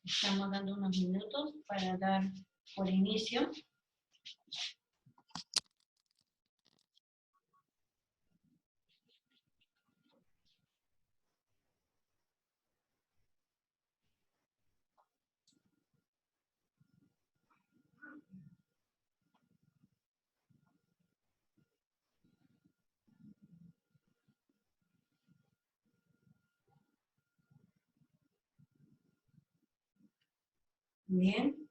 Estamos dando unos minutos para dar por inicio. Bien.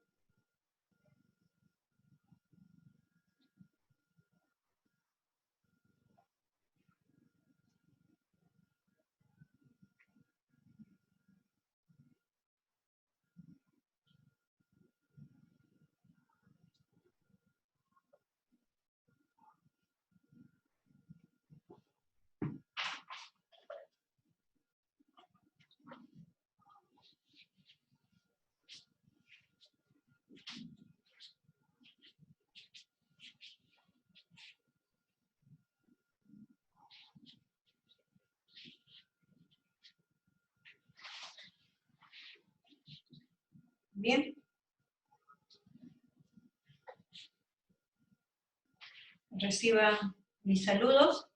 Bien. Reciban mis saludos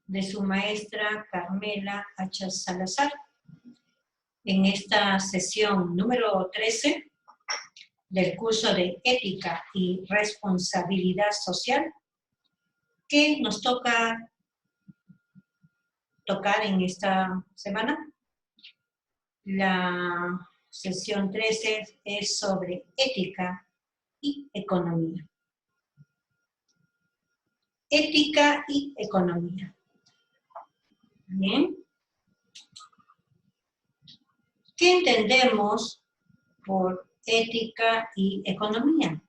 de su maestra Carmela H. Salazar en esta sesión número 13 del curso de Ética y Responsabilidad Social que nos toca tocar en esta semana. La sesión 13 es sobre ética y economía. Ética y economía. Bien. ¿Qué entendemos por ética y economía?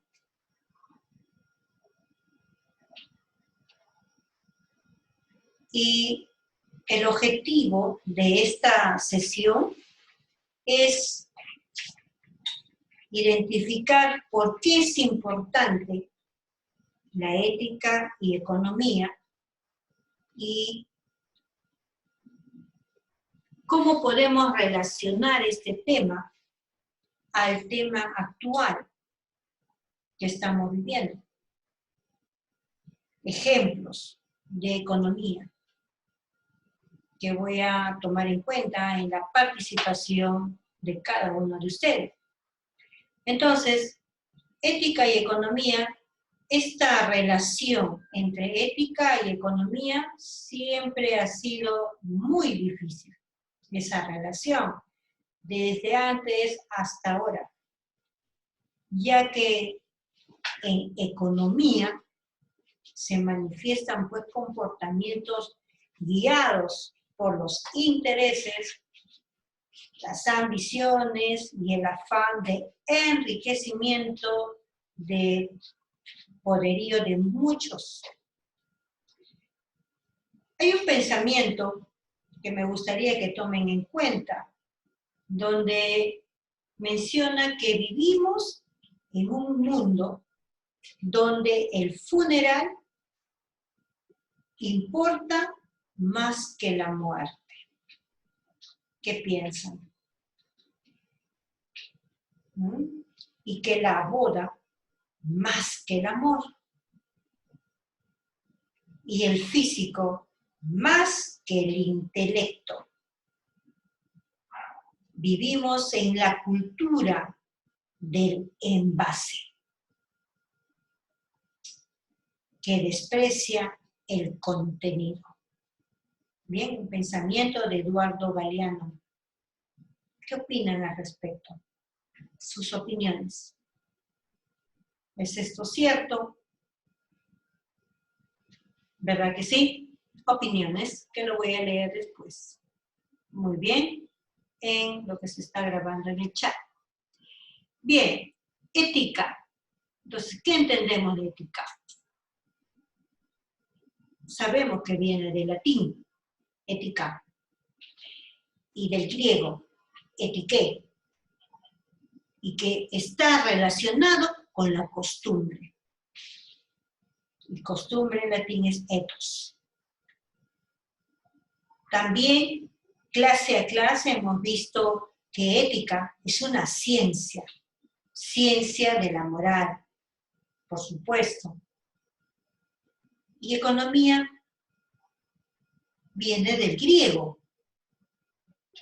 Y el objetivo de esta sesión es identificar por qué es importante la ética y economía y cómo podemos relacionar este tema al tema actual que estamos viviendo. Ejemplos de economía que voy a tomar en cuenta en la participación de cada uno de ustedes. Entonces, ética y economía, esta relación entre ética y economía siempre ha sido muy difícil, esa relación, desde antes hasta ahora, ya que en economía se manifiestan pues comportamientos guiados por los intereses, las ambiciones y el afán de enriquecimiento, de poderío de muchos. Hay un pensamiento que me gustaría que tomen en cuenta, donde menciona que vivimos en un mundo donde el funeral importa más que la muerte. ¿Qué piensan? Y que la boda más que el amor. Y el físico más que el intelecto. Vivimos en la cultura del envase, que desprecia el contenido. Bien, un pensamiento de Eduardo Galeano. ¿Qué opinan al respecto? Sus opiniones. ¿Es esto cierto? ¿Verdad que sí? Opiniones, que lo voy a leer después. Muy bien, en lo que se está grabando en el chat. Bien, ética. Entonces, ¿qué entendemos de ética? Sabemos que viene del latín, ética, y del griego, etiqué, y que está relacionado con la costumbre. Y costumbre en latín es ethos. También, clase a clase, hemos visto que ética es una ciencia de la moral, por supuesto. Y economía viene del griego,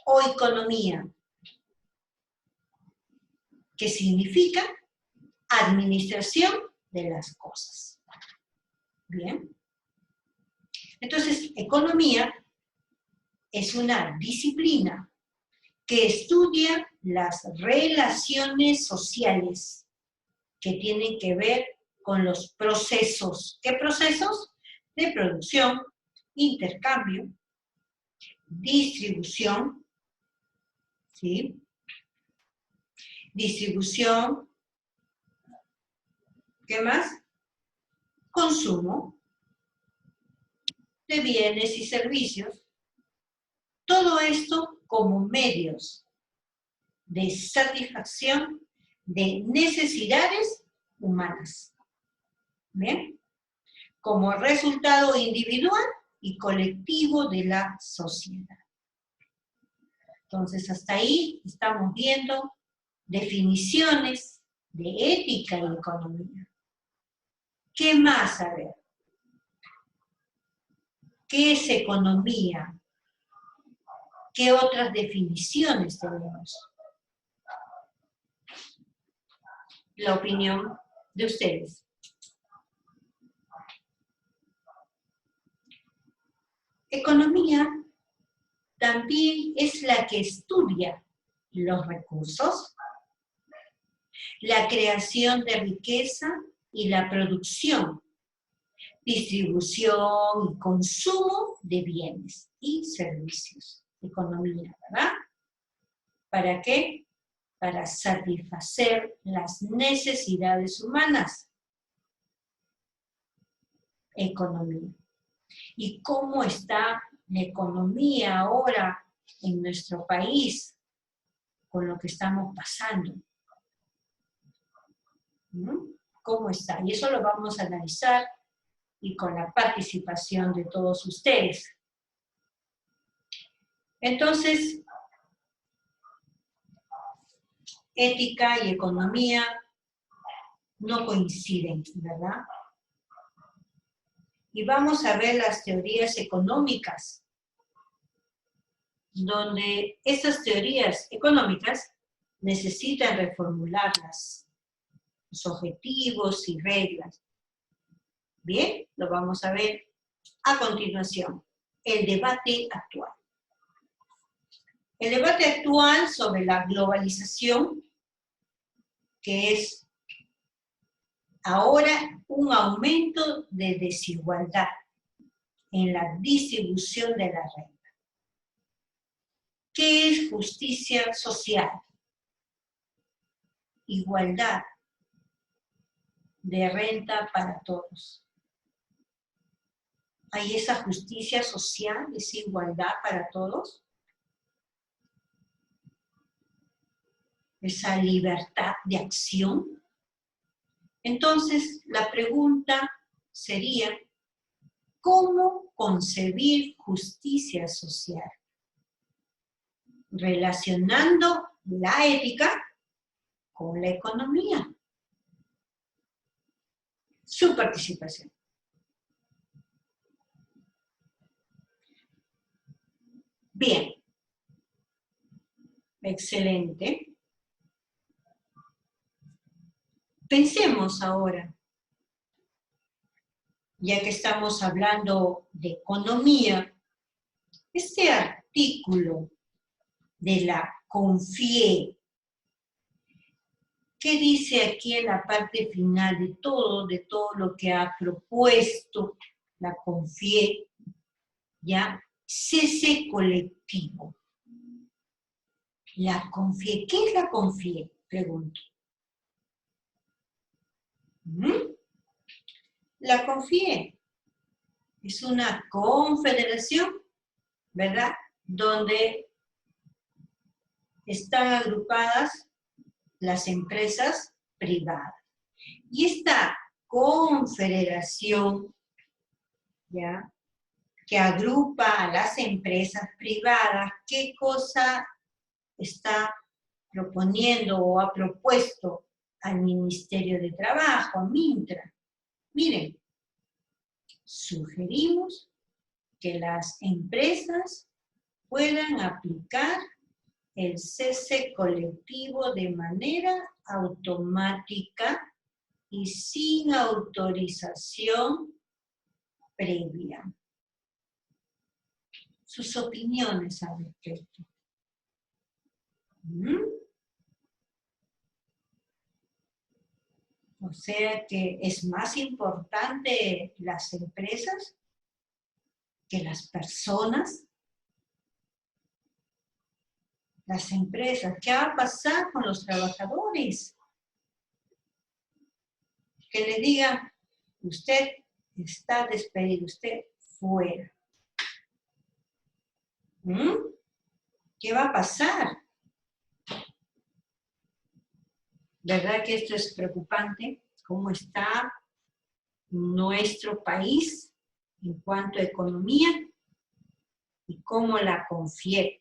oikonomía, que significa administración de las cosas. Bien. Entonces, economía es una disciplina que estudia las relaciones sociales que tienen que ver con los procesos. ¿Qué procesos? De producción, intercambio, distribución, ¿sí? Distribución, ¿qué más? Consumo de bienes y servicios. Todo esto como medios de satisfacción de necesidades humanas. ¿Bien? Como resultado individual y colectivo de la sociedad. Entonces, hasta ahí estamos viendo definiciones de ética y economía. ¿Qué más? A ver. ¿Qué es economía? ¿Qué otras definiciones tenemos? La opinión de ustedes. Economía también es la que estudia los recursos, la creación de riqueza y la producción, distribución y consumo de bienes y servicios. Economía, ¿verdad? ¿Para qué? Para satisfacer las necesidades humanas. Economía. ¿Y cómo está la economía ahora en nuestro país con lo que estamos pasando? ¿Cómo está? Y eso lo vamos a analizar y con la participación de todos ustedes. Entonces, ética y economía no coinciden, ¿verdad? Y vamos a ver las teorías económicas, donde estas teorías económicas necesitan reformularlas, los objetivos y reglas. Bien, lo vamos a ver a continuación. El debate actual. El debate actual sobre la globalización, que es ahora un aumento de desigualdad en la distribución de la renta. ¿Qué es justicia social? Igualdad de renta para todos. ¿Hay esa justicia social, esa igualdad para todos? Esa libertad de acción. Entonces, la pregunta sería, ¿cómo concebir justicia social? Relacionando la ética con la economía. Su participación. Bien. Excelente. Pensemos ahora, ya que estamos hablando de economía, este artículo de la CONFIE, ¿qué dice aquí en la parte final de todo lo que ha propuesto la CONFIE? ¿Ya? Cese colectivo. La CONFIE, ¿qué es la CONFIE? Pregunto. La CONFIE es una confederación, ¿verdad? Donde están agrupadas las empresas privadas. Y esta confederación, ¿ya?, que agrupa a las empresas privadas, ¿qué cosa está proponiendo o ha propuesto al Ministerio de Trabajo, a Mintra. Miren, sugerimos que las empresas puedan aplicar el cese colectivo de manera automática y sin autorización previa. Sus opiniones al respecto. O sea que es más importante las empresas que las personas. Las empresas, ¿qué va a pasar con los trabajadores? Que le digan, usted está despedido, usted fuera. ¿Qué va a pasar? ¿Verdad que esto es preocupante? ¿Cómo está nuestro país en cuanto a economía y cómo la CONFIEP,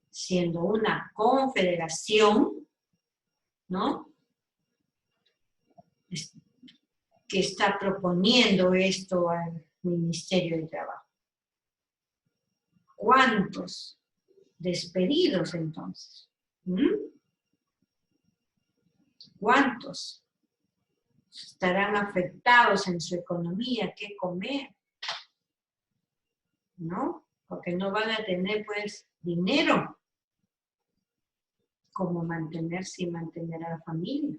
siendo una confederación, ¿no?, que está proponiendo esto al Ministerio de Trabajo? ¿Cuántos despedidos entonces? ¿Cuántos estarán afectados en su economía? ¿Qué comer? ¿No? Porque no van a tener, pues, dinero. ¿Cómo mantenerse y mantener a la familia?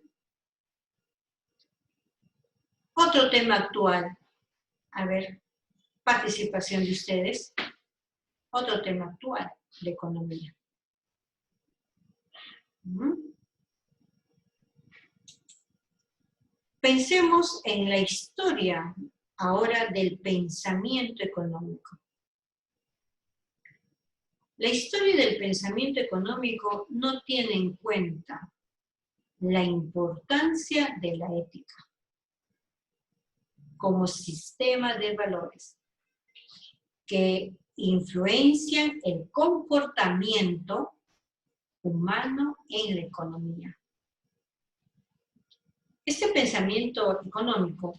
Otro tema actual. A ver, participación de ustedes. Otro tema actual de economía. Pensemos en la historia ahora del pensamiento económico. La historia del pensamiento económico no tiene en cuenta la importancia de la ética como sistema de valores que influencian el comportamiento humano en la economía. Este pensamiento económico,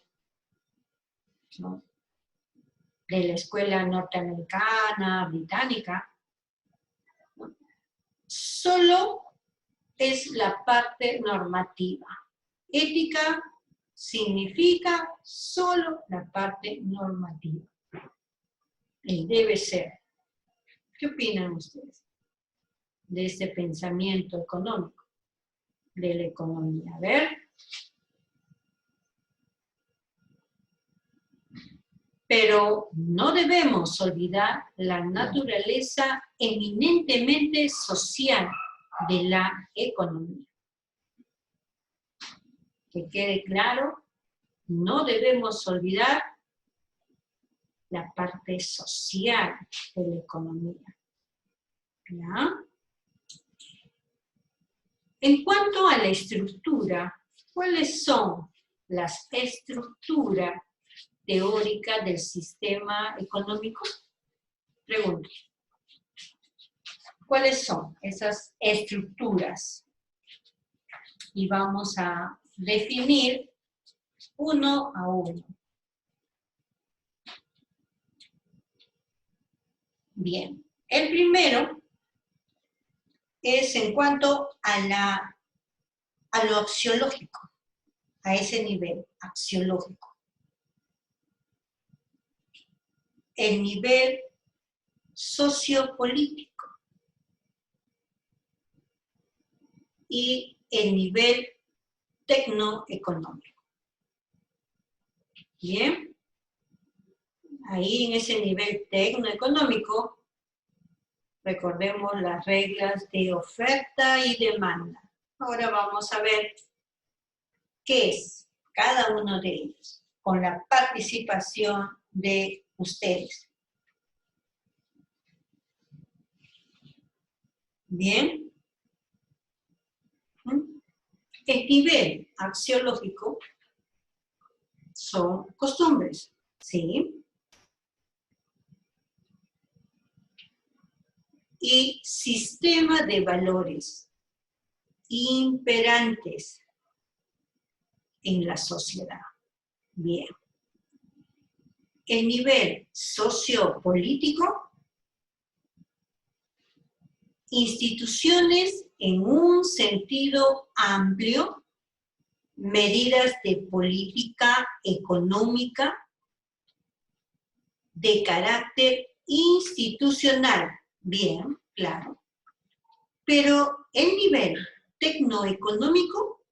¿no?, de la escuela norteamericana, británica, ¿no?, solo es la parte normativa. Ética significa solo la parte normativa. El debe ser. ¿Qué opinan ustedes de este pensamiento económico, de la economía? A ver. Pero no debemos olvidar la naturaleza eminentemente social de la economía. Que quede claro, no debemos olvidar la parte social de la economía. ¿Ya? En cuanto a la estructura, ¿cuáles son las estructuras teóricas del sistema económico? Pregunto. ¿Cuáles son esas estructuras? Y vamos a definir uno a uno. Bien, el primero es en cuanto a lo axiológico, a ese nivel axiológico. El nivel sociopolítico y el nivel tecnoeconómico. Bien, ahí en ese nivel tecnoeconómico, recordemos las reglas de oferta y demanda. Ahora vamos a ver qué es cada uno de ellos, con la participación de ustedes. Bien. El nivel axiológico son costumbres, ¿sí? Y sistema de valores. imperantes en la sociedad. Bien. El nivel sociopolítico, instituciones en un sentido amplio, medidas de política económica de carácter institucional. Bien, claro. Pero el nivel tecnoeconómico,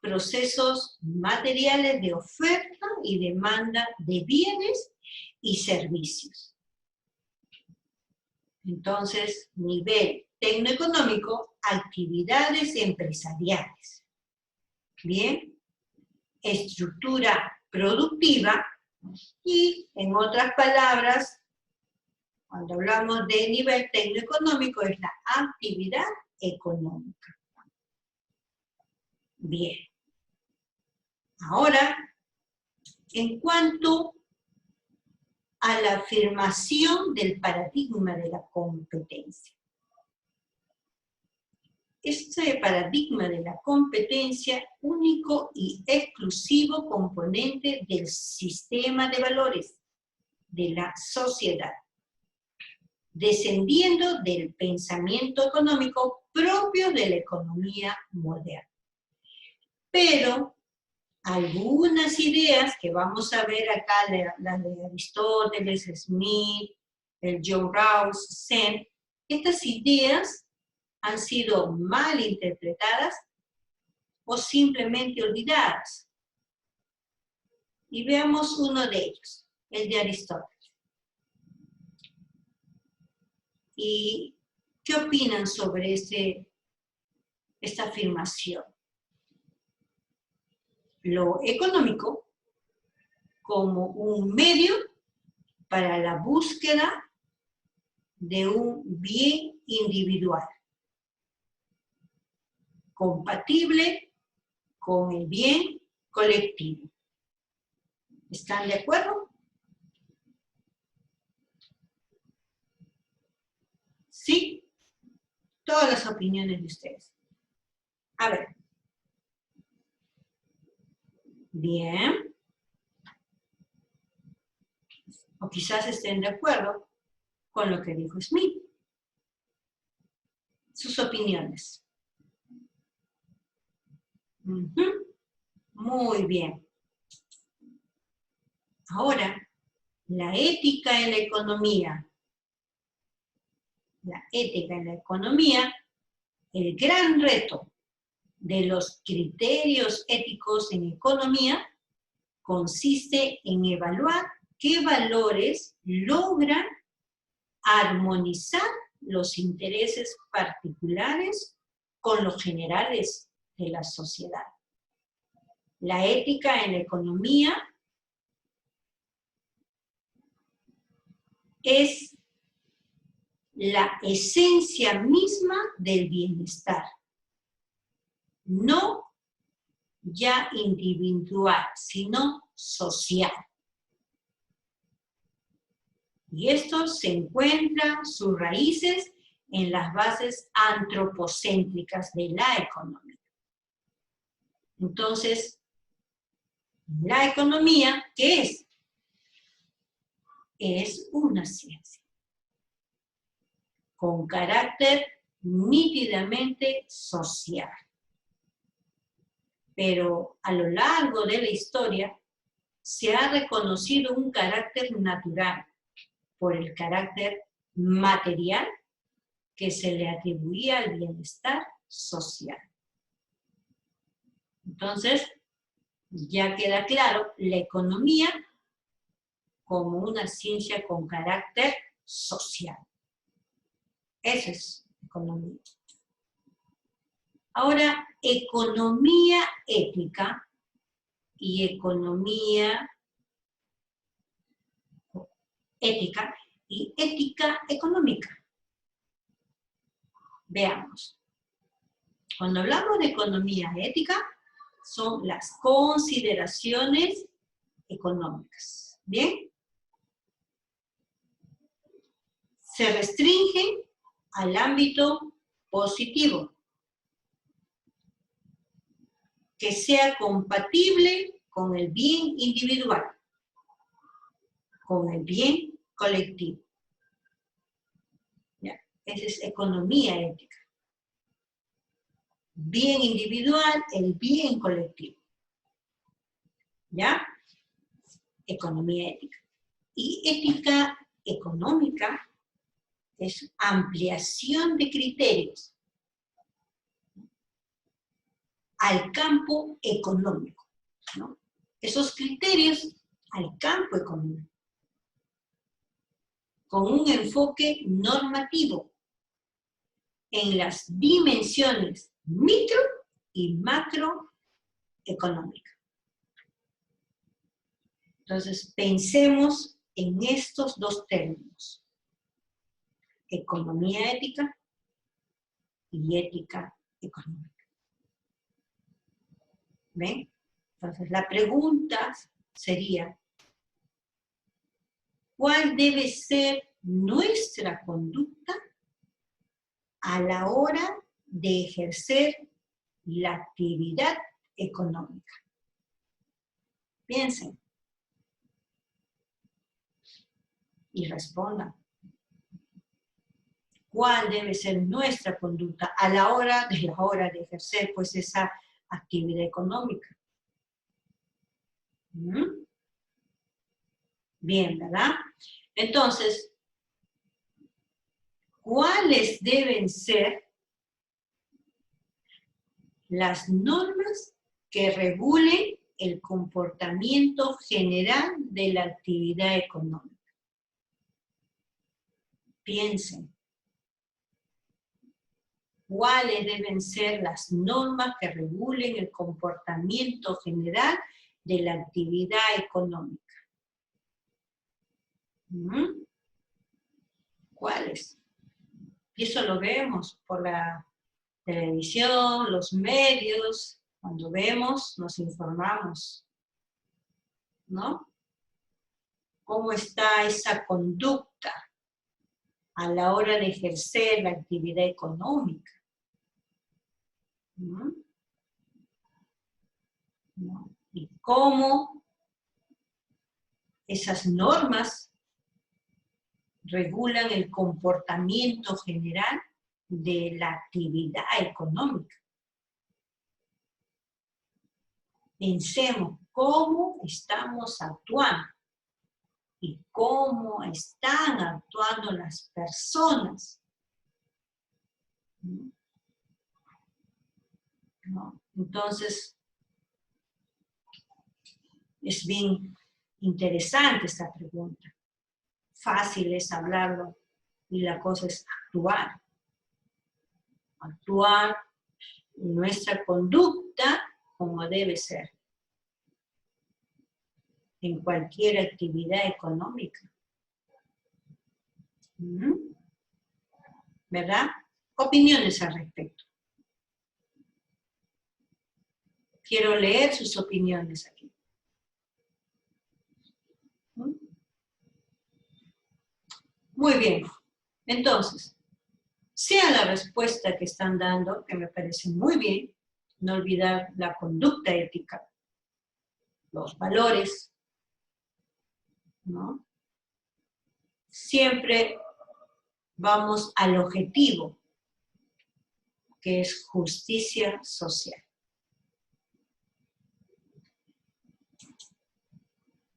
procesos materiales de oferta y demanda de bienes y servicios. Entonces, nivel tecnoeconómico, actividades empresariales. Bien, estructura productiva y, en otras palabras, cuando hablamos de nivel tecnoeconómico, es la actividad económica. Bien. Ahora, en cuanto a la afirmación del paradigma de la competencia. Este paradigma de la competencia, único y exclusivo componente del sistema de valores de la sociedad, descendiendo del pensamiento económico propio de la economía moderna. Pero algunas ideas que vamos a ver acá, las de Aristóteles, Smith, el John Rawls, Sen, estas ideas han sido mal interpretadas o simplemente olvidadas. Y veamos uno de ellos, el de Aristóteles. ¿Y qué opinan sobre esta afirmación? Lo económico como un medio para la búsqueda de un bien individual, compatible con el bien colectivo. ¿Están de acuerdo? Sí. Todas las opiniones de ustedes. A ver. Bien. O quizás estén de acuerdo con lo que dijo Smith. Sus opiniones. Muy bien. Ahora, la ética en la economía. La ética en la economía, el gran reto de los criterios éticos en economía consiste en evaluar qué valores logran armonizar los intereses particulares con los generales de la sociedad. La ética en la economía es la esencia misma del bienestar, no ya individual, sino social. Y esto se encuentra sus raíces en las bases antropocéntricas de la economía. Entonces, la economía, ¿qué es? Es una ciencia con carácter nítidamente social. Pero a lo largo de la historia se ha reconocido un carácter natural por el carácter material que se le atribuía al bienestar social. Entonces, ya queda claro, la economía como una ciencia con carácter social. Eso es economía. Ahora, economía ética y economía ética y ética económica. Veamos. Cuando hablamos de economía ética, son las consideraciones económicas. ¿Bien? Se restringen al ámbito positivo. que sea compatible con el bien individual, con el bien colectivo. ¿Ya? Esa es economía ética. Bien individual, el bien colectivo. ¿Ya? Economía ética. Y ética económica es ampliación de criterios al campo económico, ¿no? Esos criterios al campo económico, con un enfoque normativo en las dimensiones micro y macroeconómicas. Entonces, pensemos en estos dos términos: economía ética y ética económica. ¿Ven? Entonces, la pregunta sería, ¿cuál debe ser nuestra conducta a la hora de ejercer la actividad económica? Piensen y respondan. ¿Cuál debe ser nuestra conducta a la hora de ejercer pues esa actividad económica? Bien, ¿verdad? Entonces, ¿cuáles deben ser las normas que regulen el comportamiento general de la actividad económica? Piensen. ¿Cuáles deben ser las normas que regulen el comportamiento general de la actividad económica? ¿Cuáles? Y eso lo vemos por la televisión, los medios. Cuando vemos, nos informamos, ¿no? ¿Cómo está esa conducta a la hora de ejercer la actividad económica? ¿No? Y cómo esas normas regulan el comportamiento general de la actividad económica. Pensemos cómo estamos actuando y cómo están actuando las personas. ¿No? Entonces, es bien interesante esta pregunta. Fácil es hablarlo y la cosa es actuar. Actuar nuestra conducta como debe ser en cualquier actividad económica. ¿Verdad? Opiniones al respecto. Quiero leer sus opiniones aquí. Muy bien. Entonces, sea la respuesta que están dando, que me parece muy bien, no olvidar la conducta ética, los valores, ¿no? Siempre vamos al objetivo, que es justicia social.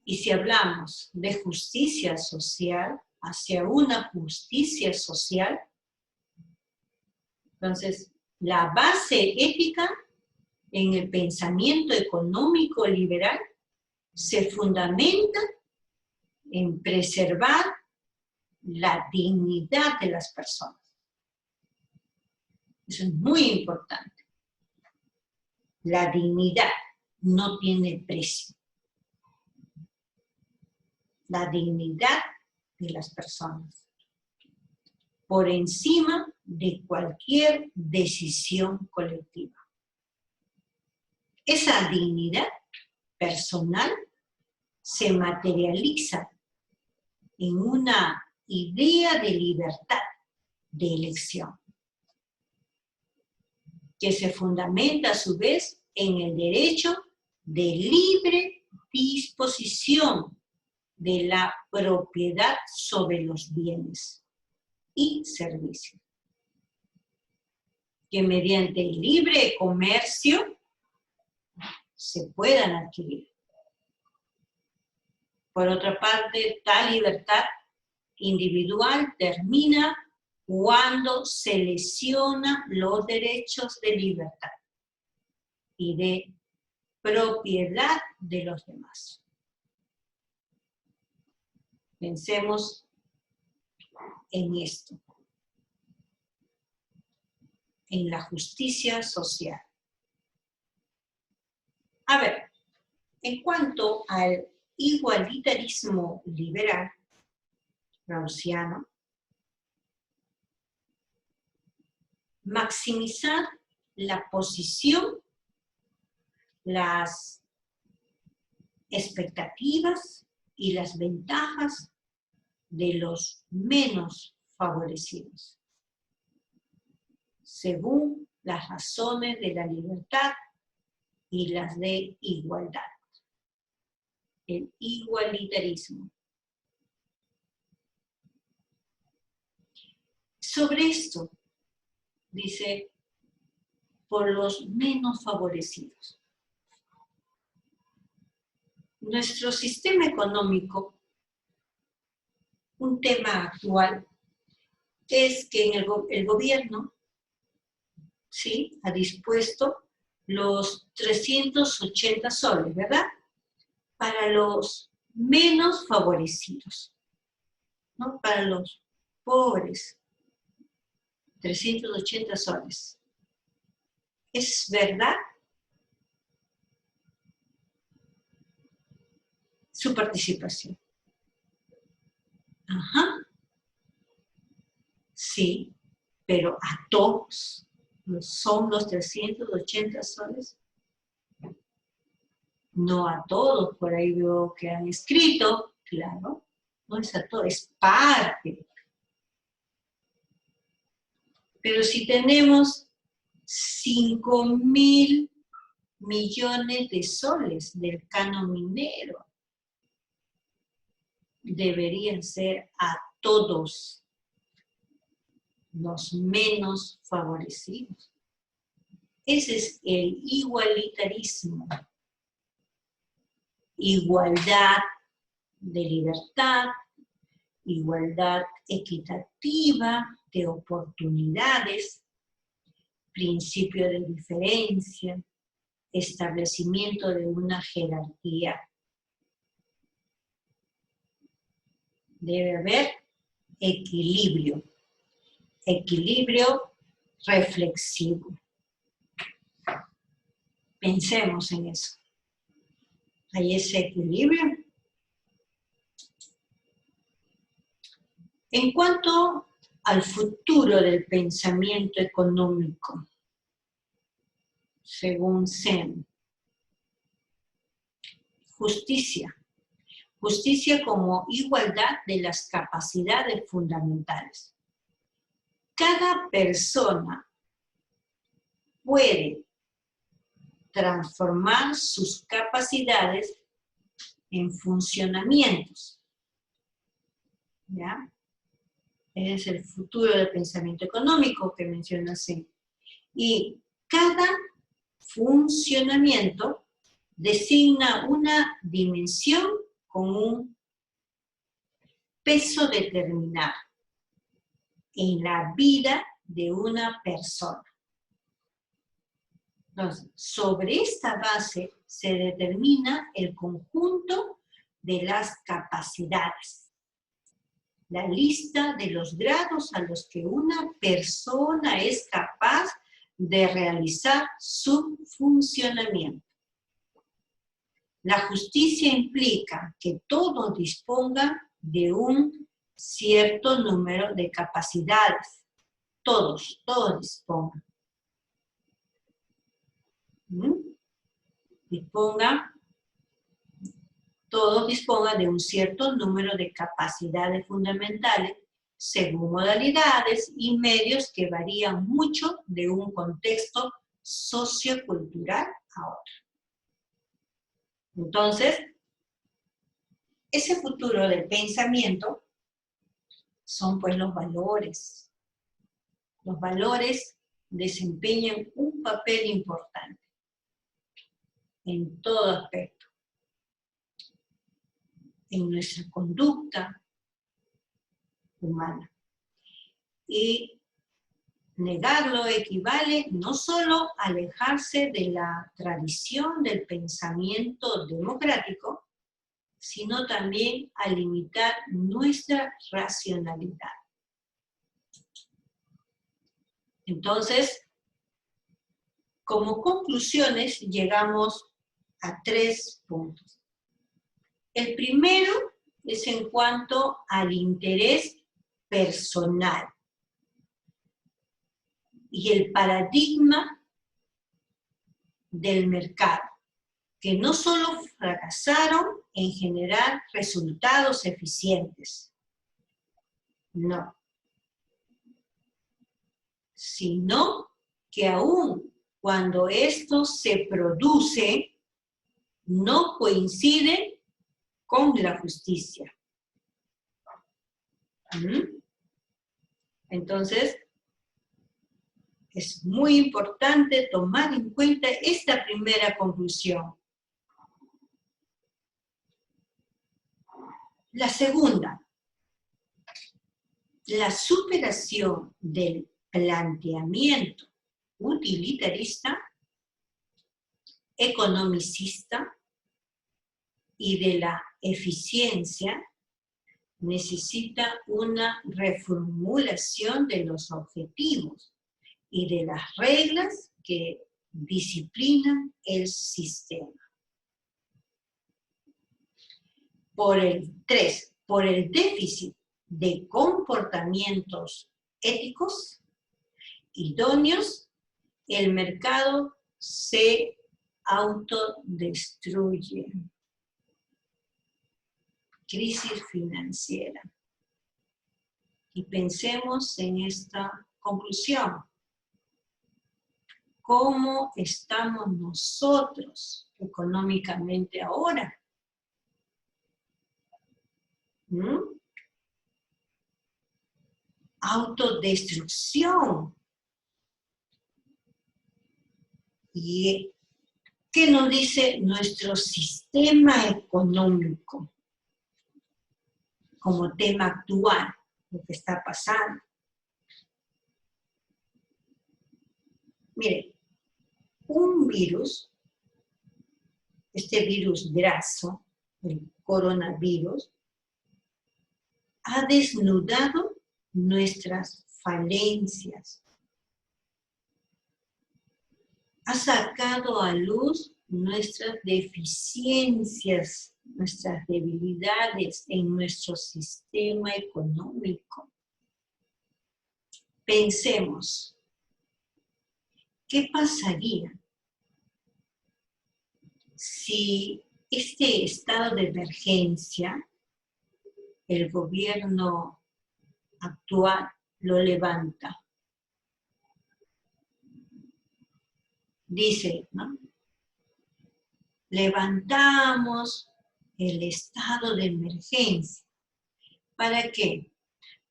Y si hablamos de justicia social, hacia una justicia social, entonces la base ética en el pensamiento económico liberal se fundamenta en preservar la dignidad de las personas. Eso es muy importante. La dignidad no tiene precio. La dignidad de las personas, por encima de cualquier decisión colectiva. Esa dignidad personal se materializa en una idea de libertad de elección, que se fundamenta a su vez en el derecho de libre disposición de la propiedad sobre los bienes y servicios, que mediante el libre comercio se puedan adquirir. Por otra parte, tal libertad individual termina cuando se lesiona los derechos de libertad y de propiedad de los demás. Pensemos en esto, en la justicia social. A ver, en cuanto al igualitarismo liberal gaussiano, maximizar la posición, las expectativas y las ventajas de los menos favorecidos, según las razones de la libertad y las de igualdad. El igualitarismo. Sobre esto, dice, por los menos favorecidos. Nuestro sistema económico, un tema actual, es que en el gobierno, ¿sí?, ha dispuesto los 380 soles, ¿verdad?, para los menos favorecidos, ¿no?, para los pobres, 380 soles. ¿Es verdad? Su participación. Ajá. Sí, pero a todos. ¿No son los 380 soles? No a todos, por ahí veo que han escrito, claro, no es a todos, es parte. Pero si tenemos 5.000 millones de soles del canon minero, deberían ser a todos los menos favorecidos. Ese es el igualitarismo. Igualdad de libertad, igualdad equitativa de oportunidades, principio de diferencia, establecimiento de una jerarquía. Debe haber equilibrio, equilibrio reflexivo. Pensemos en eso. ¿Hay ese equilibrio? En cuanto al futuro del pensamiento económico, según Sen, justicia. Justicia como igualdad de las capacidades fundamentales. Cada persona puede transformar sus capacidades en funcionamientos. ¿Ya? Ese es el futuro del pensamiento económico que menciona Sen. Y cada funcionamiento designa una dimensión con un peso determinado en la vida de una persona. Entonces, sobre esta base se determina el conjunto de las capacidades, la lista de los grados a los que una persona es capaz de realizar su funcionamiento. La justicia implica que todos dispongan de un cierto número de capacidades. Todos dispongan. Todos dispongan de un cierto número de capacidades fundamentales según modalidades y medios que varían mucho de un contexto sociocultural a otro. Entonces, ese futuro del pensamiento son pues los valores. Los valores desempeñan un papel importante en todo aspecto. En nuestra conducta humana. Y negarlo equivale no solo a alejarse de la tradición del pensamiento democrático, sino también a limitar nuestra racionalidad. Entonces, como conclusiones llegamos a 3 puntos. El primero es en cuanto al interés personal y el paradigma del mercado, que no solo fracasaron en generar resultados eficientes, no, sino que aún cuando esto se produce, no coincide con la justicia. Entonces, es muy importante tomar en cuenta esta primera conclusión. La segunda, la superación del planteamiento utilitarista, economicista y de la eficiencia necesita una reformulación de los objetivos y de las reglas que disciplinan el sistema. Por el déficit de comportamientos éticos idóneos, el mercado se autodestruye. Crisis financiera. Y pensemos en esta conclusión. ¿Cómo estamos nosotros económicamente ahora? Autodestrucción. ¿Y qué nos dice nuestro sistema económico como tema actual, lo que está pasando? Mire, un virus, este virus graso, el coronavirus, ha desnudado nuestras falencias. Ha sacado a luz nuestras deficiencias, nuestras debilidades en nuestro sistema económico. Pensemos, ¿qué pasaría si este estado de emergencia el gobierno actual lo levanta? Dice, ¿no? Levantamos el estado de emergencia. ¿Para qué?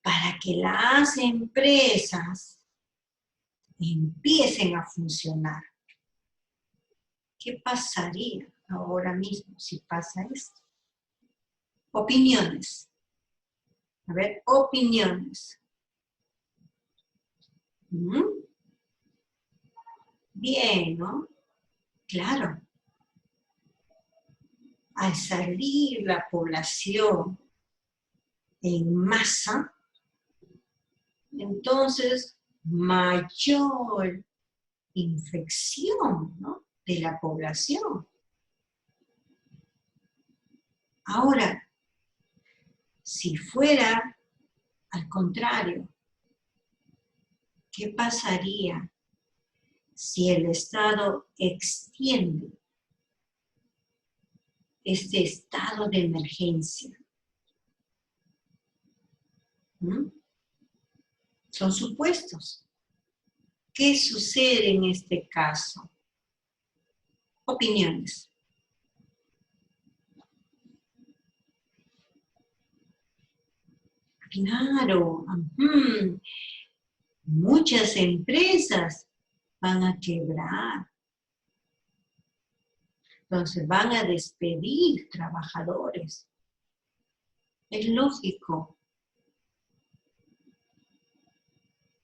Para que las empresas empiecen a funcionar. ¿Qué pasaría ahora mismo si pasa esto? Opiniones. A ver, opiniones. Bien, ¿no? Claro. Al salir la población en masa, entonces mayor infección, ¿no?, de la población. Ahora, si fuera al contrario, ¿qué pasaría si el Estado extiende este estado de emergencia? Son supuestos. ¿Qué sucede en este caso? Opiniones. Claro, muchas empresas van a quebrar. Entonces van a despedir trabajadores. Es lógico.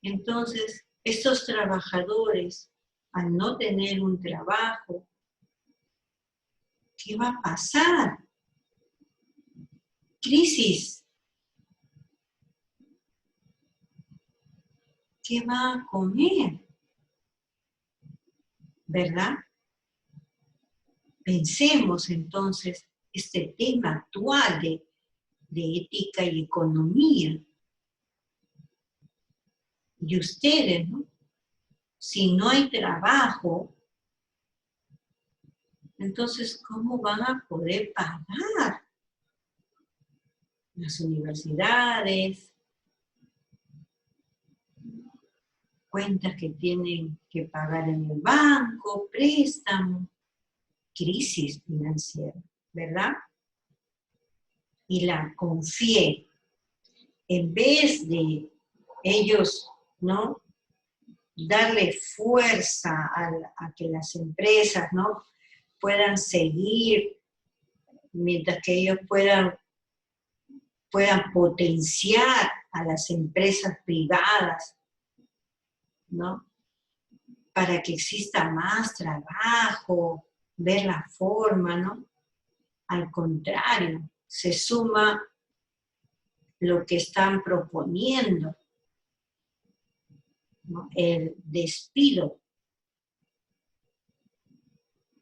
Entonces, estos trabajadores, al no tener un trabajo, ¿qué va a pasar? Crisis. ¿Qué va a comer? ¿Verdad? Pensemos entonces este tema actual de ética y economía. Y ustedes, ¿no? Si no hay trabajo, entonces, ¿cómo van a poder pagar las universidades, cuentas que tienen que pagar en el banco, préstamos, crisis financiera, ¿verdad? Y la CONFIE, en vez de ellos, ¿no?, darle fuerza a que las empresas, ¿no?, puedan seguir, mientras que ellos puedan potenciar a las empresas privadas, ¿no?, para que exista más trabajo, ver la forma, ¿no? Al contrario, se suma lo que están proponiendo, ¿no?, el despido.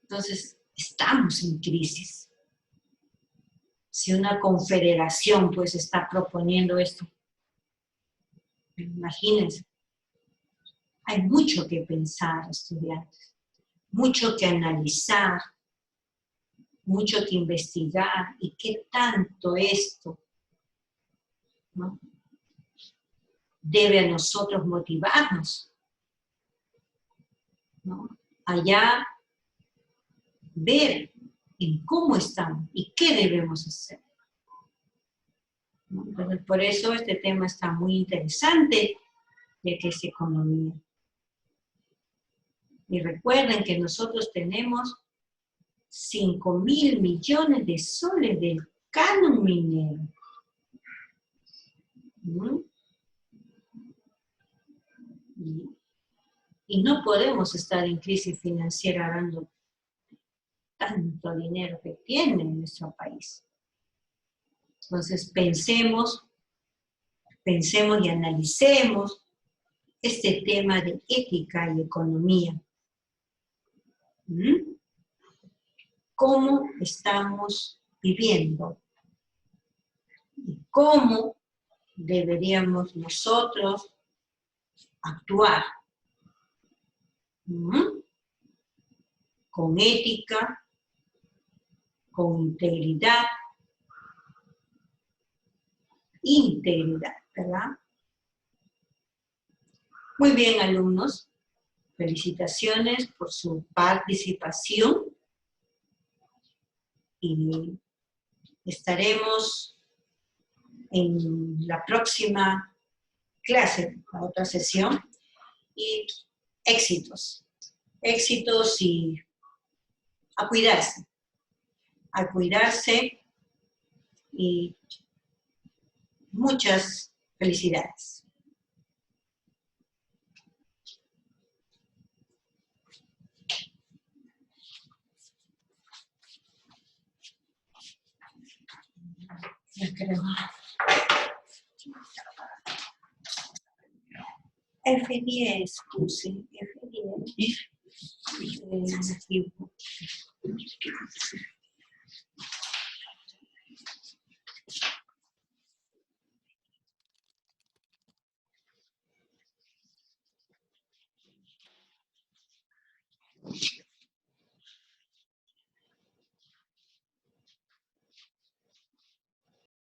Entonces, estamos en crisis. Si una confederación, pues, está proponiendo esto, imagínense. Hay mucho que pensar, estudiantes, mucho que analizar, mucho que investigar, y qué tanto esto, ¿no?, debe a nosotros motivarnos, ¿no?, allá ver en cómo estamos y qué debemos hacer, ¿no? Entonces, por eso este tema está muy interesante, ya que es economía. Y recuerden que nosotros tenemos 5.000 millones de soles del canon minero. Y no podemos estar en crisis financiera dando tanto dinero que tiene en nuestro país. Entonces pensemos y analicemos este tema de ética y economía. ¿Cómo estamos viviendo? ¿Y cómo deberíamos nosotros actuar? Con ética, con integridad, ¿verdad? Muy bien, alumnos. Felicitaciones por su participación. Y estaremos en la próxima clase, la otra sesión. Y éxitos. Éxitos y a cuidarse. A cuidarse y muchas felicidades. Ya creo. F10, puse F10.